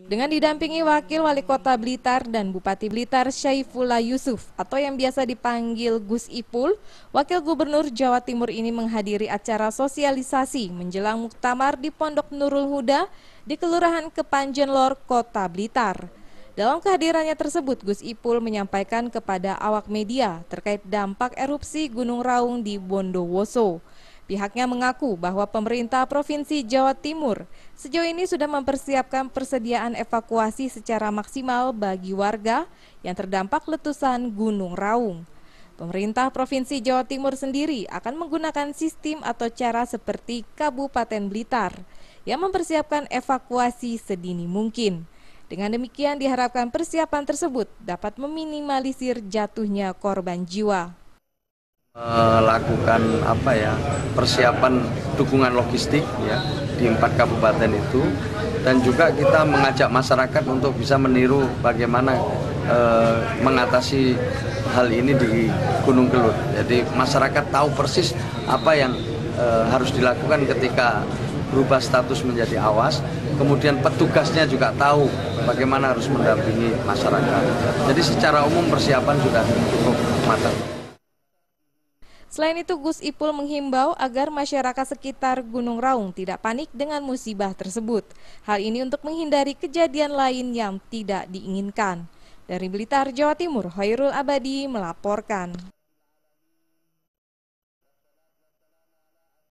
Dengan didampingi Wakil Wali Kota Blitar dan Bupati Blitar Syaifullah Yusuf atau yang biasa dipanggil Gus Ipul, Wakil Gubernur Jawa Timur ini menghadiri acara sosialisasi menjelang muktamar di Pondok Nurul Huda di Kelurahan Kepanjen Lor, Kota Blitar. Dalam kehadirannya tersebut, Gus Ipul menyampaikan kepada awak media terkait dampak erupsi Gunung Raung di Bondowoso. Pihaknya mengaku bahwa pemerintah Provinsi Jawa Timur sejauh ini sudah mempersiapkan persediaan evakuasi secara maksimal bagi warga yang terdampak letusan Gunung Raung. Pemerintah Provinsi Jawa Timur sendiri akan menggunakan sistem atau cara seperti Kabupaten Blitar yang mempersiapkan evakuasi sedini mungkin. Dengan demikian diharapkan persiapan tersebut dapat meminimalisir jatuhnya korban jiwa. Lakukan persiapan dukungan logistik ya di 4 kabupaten itu, dan juga kita mengajak masyarakat untuk bisa meniru bagaimana mengatasi hal ini di Gunung Kelut. Jadi masyarakat tahu persis apa yang harus dilakukan ketika berubah status menjadi awas. Kemudian petugasnya juga tahu bagaimana harus mendampingi masyarakat. Jadi secara umum persiapan sudah cukup matang. Selain itu, Gus Ipul menghimbau agar masyarakat sekitar Gunung Raung tidak panik dengan musibah tersebut. Hal ini untuk menghindari kejadian lain yang tidak diinginkan. Dari Blitar, Jawa Timur, Khairul Abadi melaporkan.